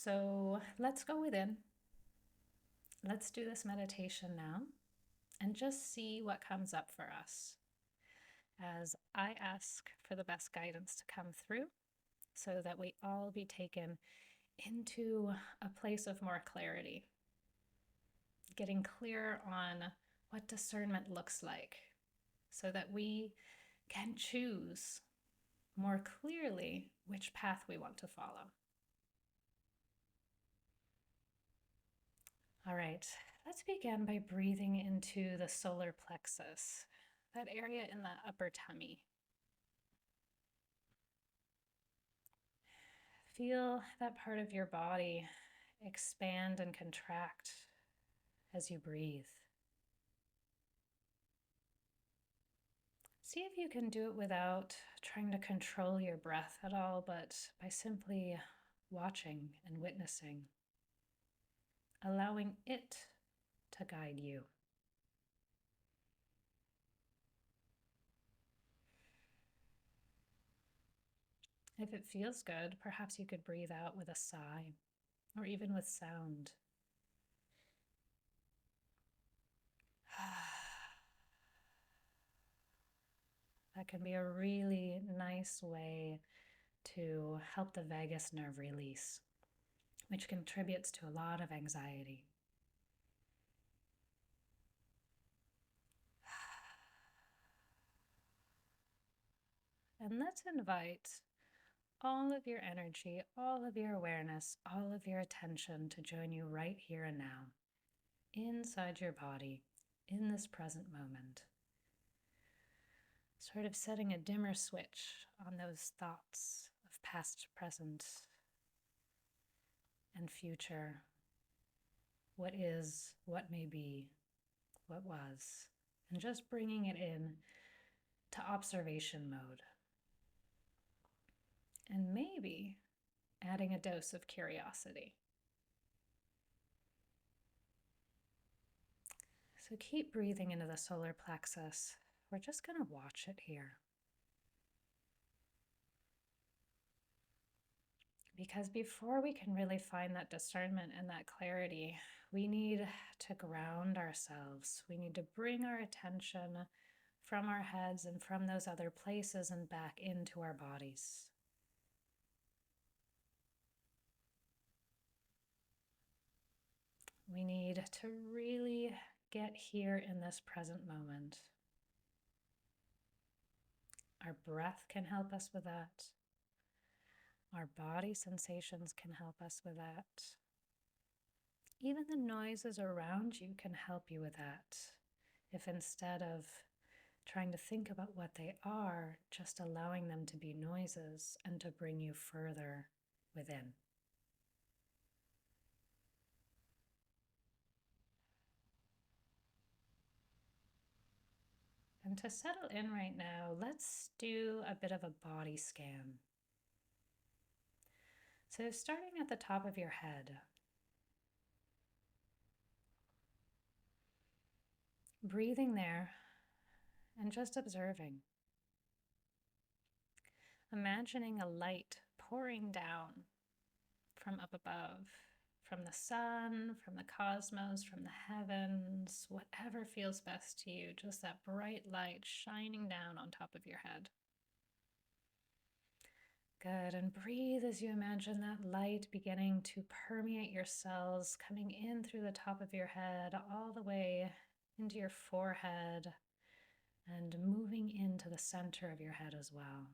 So let's go within. Let's do this meditation now and just see what comes up for us as I ask for the best guidance to come through so that we all be taken into a place of more clarity, getting clear on what discernment looks like so that we can choose more clearly which path we want to follow. All right, let's begin by breathing into the solar plexus, that area in the upper tummy. Feel that part of your body expand and contract as you breathe. See if you can do it without trying to control your breath at all, but by simply watching and witnessing, allowing it to guide you. If it feels good, perhaps you could breathe out with a sigh or even with sound. That can be a really nice way to help the vagus nerve release, which contributes to a lot of anxiety. And let's invite all of your energy, all of your awareness, all of your attention to join you right here and now, inside your body, in this present moment. Sort of setting a dimmer switch on those thoughts of past, present, and future. What is, what may be, what was, and just bringing it in to observation mode. And maybe adding a dose of curiosity. So keep breathing into the solar plexus. We're just going to watch it here. Because before we can really find that discernment and that clarity, we need to ground ourselves. We need to bring our attention from our heads and from those other places and back into our bodies. We need to really get here in this present moment. Our breath can help us with that. Our body sensations can help us with that. Even the noises around you can help you with that. If instead of trying to think about what they are, just allowing them to be noises and to bring you further within. And to settle in right now, let's do a bit of a body scan. So starting at the top of your head, breathing there and just observing. Imagining a light pouring down from up above, from the sun, from the cosmos, from the heavens, whatever feels best to you, just that bright light shining down on top of your head. Good, and breathe as you imagine that light beginning to permeate your cells, coming in through the top of your head, all the way into your forehead, and moving into the center of your head as well.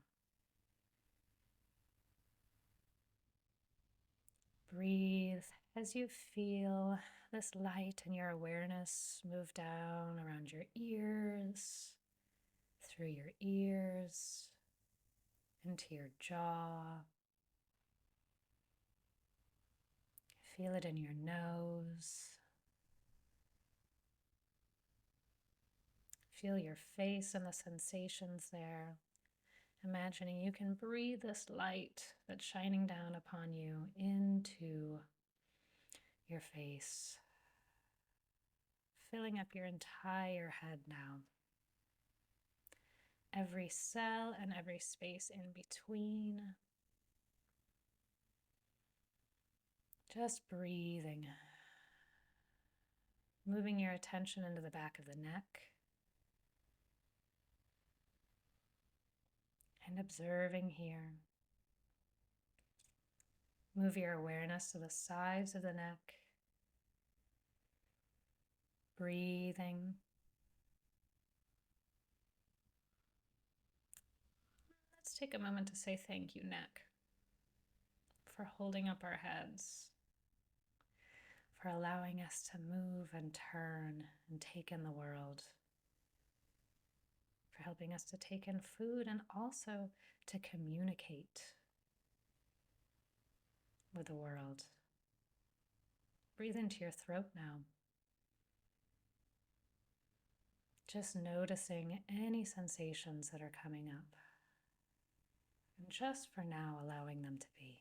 Breathe as you feel this light and your awareness move down around your ears, through your ears, into your jaw. Feel it in your nose. Feel your face and the sensations there. Imagining you can breathe this light that's shining down upon you into your face, filling up your entire head now. Every cell and every space in between. Just breathing. Moving your attention into the back of the neck. And observing here. Move your awareness to the sides of the neck. Breathing. Let's take a moment to say thank you, neck, for holding up our heads, for allowing us to move and turn and take in the world, for helping us to take in food and also to communicate with the world. Breathe into your throat now. Just noticing any sensations that are coming up. And just for now, allowing them to be.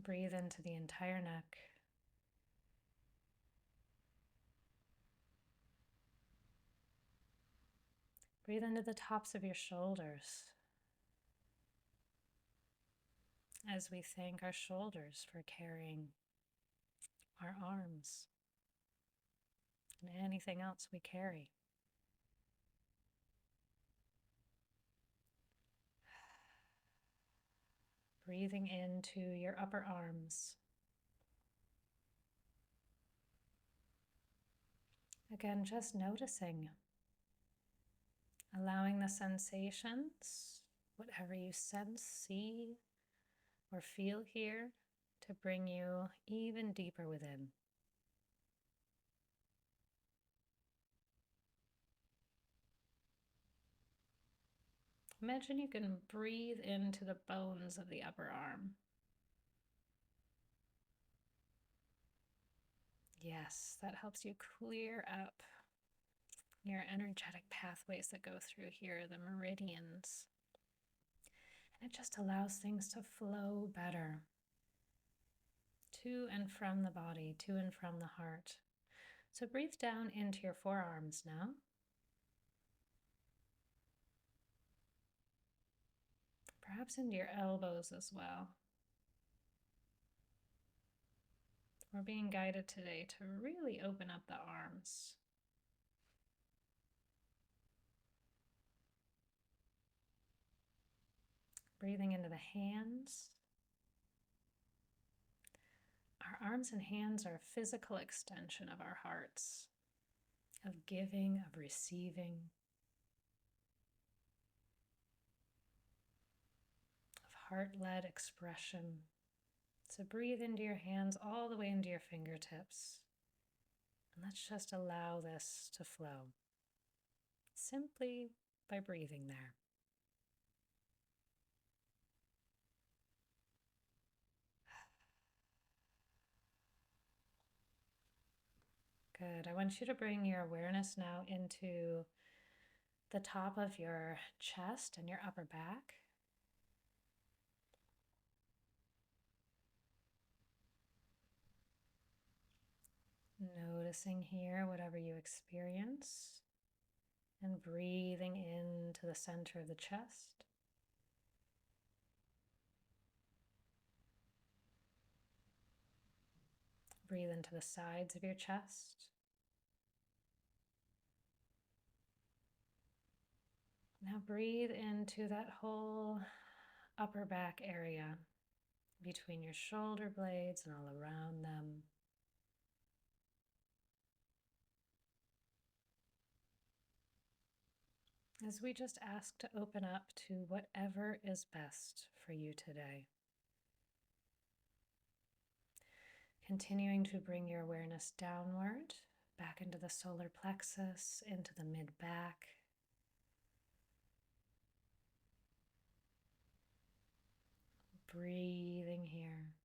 Breathe into the entire neck. Breathe into the tops of your shoulders as we thank our shoulders for carrying our arms and anything else we carry. Breathing into your upper arms. Again, just noticing, allowing the sensations, whatever you sense, see, or feel here, to bring you even deeper within. Imagine you can breathe into the bones of the upper arm. Yes, that helps you clear up your energetic pathways that go through here, the meridians. And it just allows things to flow better to and from the body, to and from the heart. So breathe down into your forearms now. Perhaps into your elbows as well. We're being guided today to really open up the arms. Breathing into the hands. Our arms and hands are a physical extension of our hearts, of giving, of receiving, of heart-led expression. So breathe into your hands all the way into your fingertips. And let's just allow this to flow simply by breathing there. Good. I want you to bring your awareness now into the top of your chest and your upper back. Noticing here whatever you experience and breathing into the center of the chest. Breathe into the sides of your chest. Now breathe into that whole upper back area between your shoulder blades and all around them. As we just ask to open up to whatever is best for you today. Continuing to bring your awareness downward, back into the solar plexus, into the mid-back. Breathing here.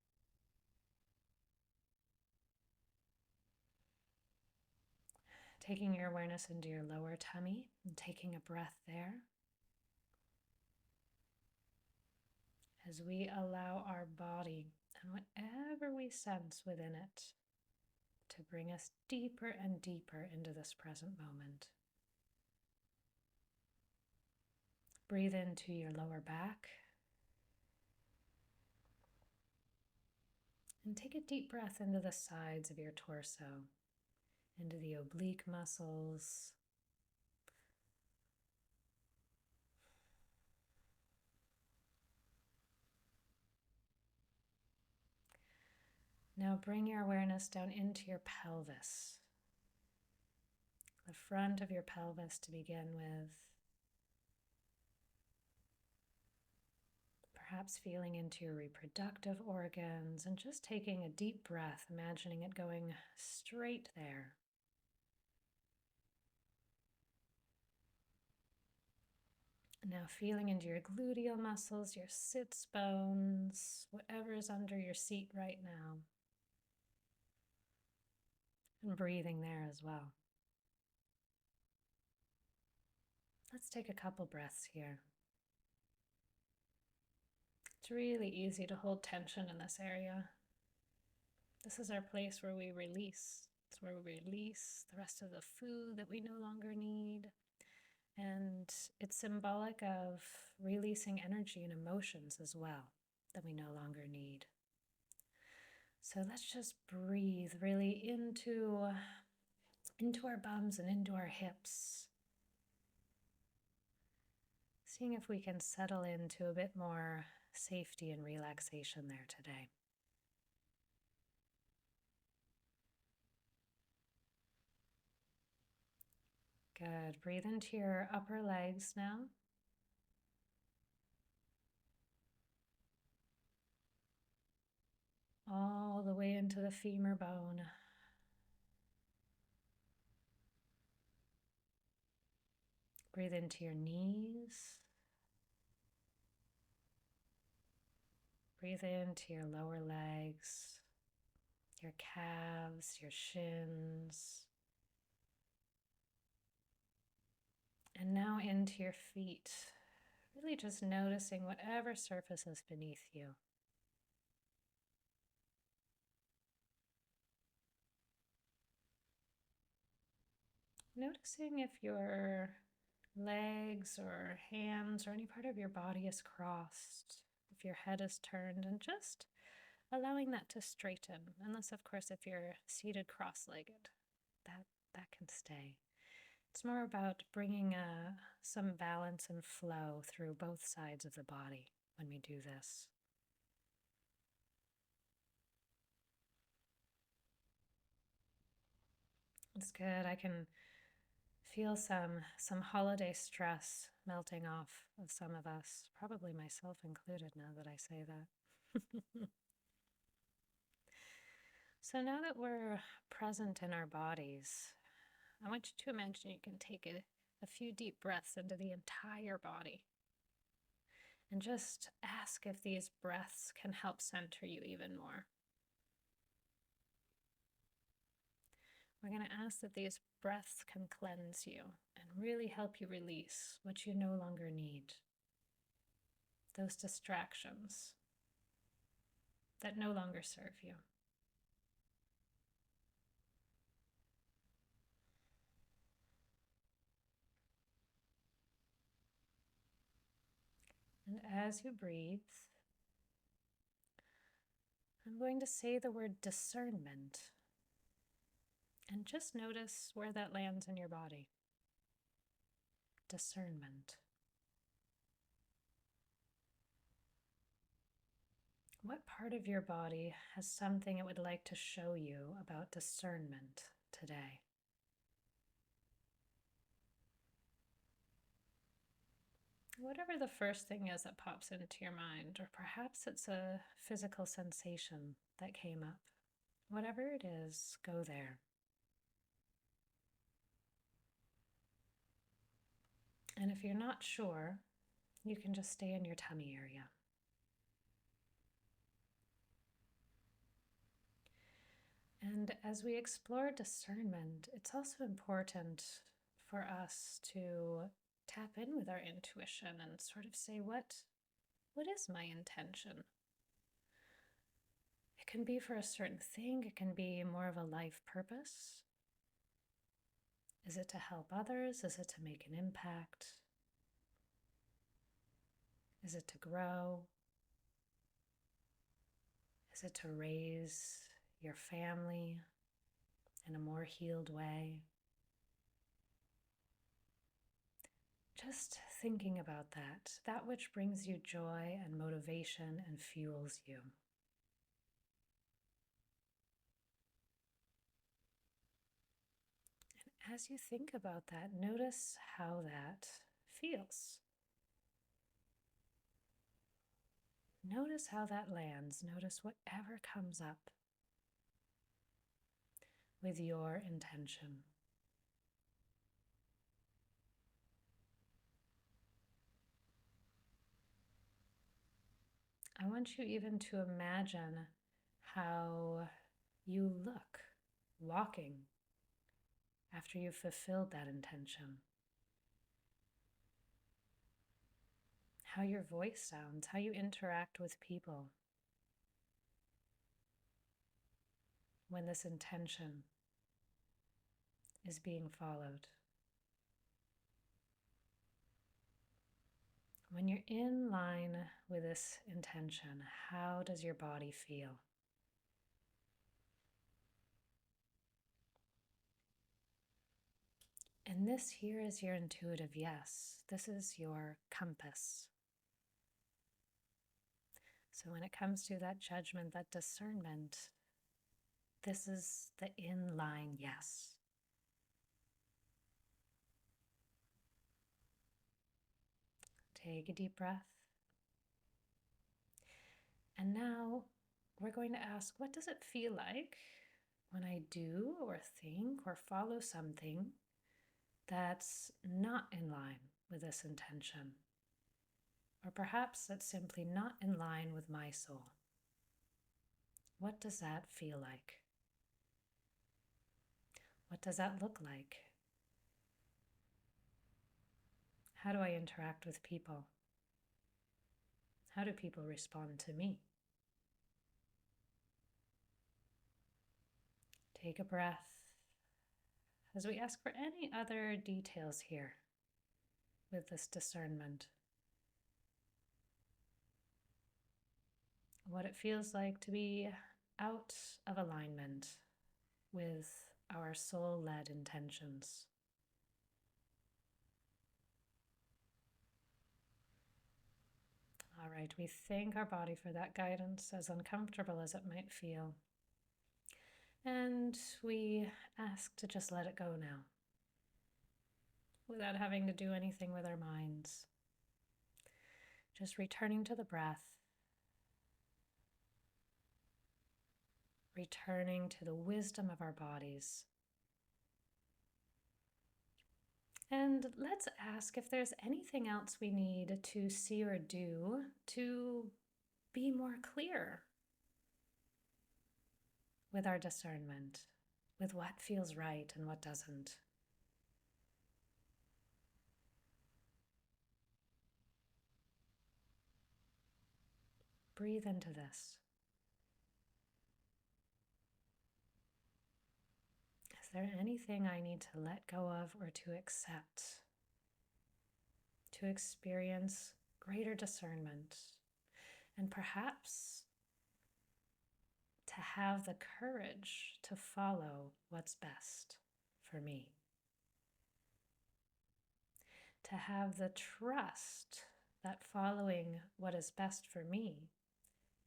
Taking your awareness into your lower tummy and taking a breath there. As we allow our body and whatever we sense within it to bring us deeper and deeper into this present moment. Breathe into your lower back. And take a deep breath into the sides of your torso, into the oblique muscles. Now bring your awareness down into your pelvis, the front of your pelvis to begin with. Perhaps feeling into your reproductive organs and just taking a deep breath, imagining it going straight there. Now feeling into your gluteal muscles, your sits bones, whatever is under your seat right now. And breathing there as well. Let's take a couple breaths here. It's really easy to hold tension in this area. This is our place where we release. It's where we release the rest of the food that we no longer need. And it's symbolic of releasing energy and emotions as well that we no longer need. So let's just breathe really into our bums and into our hips. Seeing if we can settle into a bit more safety and relaxation there today. Good. Breathe into your upper legs now. All the way into the femur bone. Breathe into your knees. Breathe into your lower legs, your calves, your shins. And now into your feet. Really just noticing whatever surface is beneath you. Noticing if your legs or hands or any part of your body is crossed, if your head is turned, and just allowing that to straighten. Unless, of course, if you're seated cross-legged, that can stay. It's more about bringing some balance and flow through both sides of the body when we do this. It's good. I can feel some holiday stress melting off of some of us, probably myself included now that I say that. So now that we're present in our bodies, I want you to imagine you can take a few deep breaths into the entire body and just ask if these breaths can help center you even more. We're going to ask that these breaths can cleanse you and really help you release what you no longer need. Those distractions that no longer serve you. And as you breathe, I'm going to say the word discernment. And just notice where that lands in your body. Discernment. What part of your body has something it would like to show you about discernment today? Whatever the first thing is that pops into your mind, or perhaps it's a physical sensation that came up. Whatever it is, go there. And if you're not sure, you can just stay in your tummy area. And as we explore discernment, it's also important for us to tap in with our intuition and sort of say, what is my intention? It can be for a certain thing. It can be more of a life purpose. Is it to help others? Is it to make an impact? Is it to grow? Is it to raise your family in a more healed way? Just thinking about that which brings you joy and motivation and fuels you. And as you think about that, notice how that feels. Notice how that lands. Notice whatever comes up with your intention. I want you even to imagine how you look walking after you've fulfilled that intention. How your voice sounds, how you interact with people when this intention is being followed. When you're in line with this intention, how does your body feel? And this here is your intuitive yes. This is your compass. So when it comes to that judgment, that discernment, this is the in-line yes. Take a deep breath. And now we're going to ask, what does it feel like when I do or think or follow something that's not in line with this intention? Or perhaps that's simply not in line with my soul. What does that feel like? What does that look like? How do I interact with people? How do people respond to me? Take a breath as we ask for any other details here with this discernment. What it feels like to be out of alignment with our soul-led intentions. All right, we thank our body for that guidance, as uncomfortable as it might feel. And we ask to just let it go now, without having to do anything with our minds. Just returning to the breath, returning to the wisdom of our bodies. And let's ask if there's anything else we need to see or do to be more clear with our discernment, with what feels right and what doesn't. Breathe into this. Is there anything I need to let go of or to accept to experience greater discernment, and perhaps to have the courage to follow what's best for me? To have the trust that following what is best for me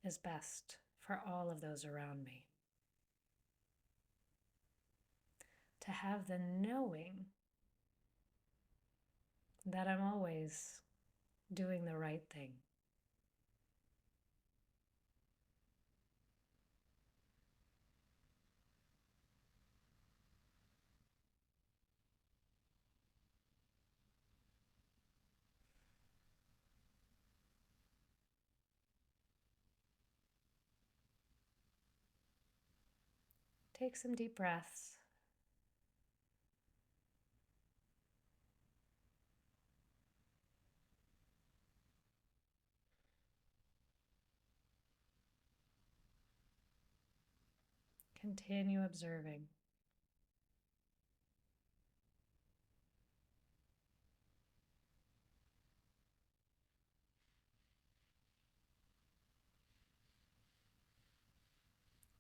is best for all of those around me. To have the knowing that I'm always doing the right thing. Take some deep breaths. Continue observing.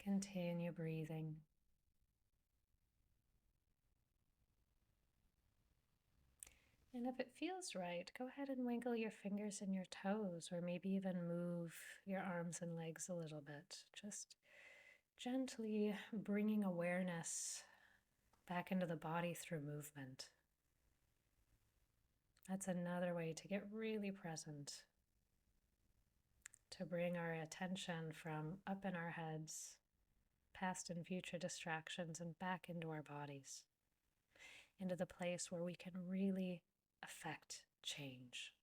Continue breathing. And if it feels right, go ahead and wiggle your fingers and your toes, or maybe even move your arms and legs a little bit. Just gently bringing awareness back into the body through movement. That's another way to get really present, to bring our attention from up in our heads, past and future distractions, and back into our bodies, into the place where we can really affect change.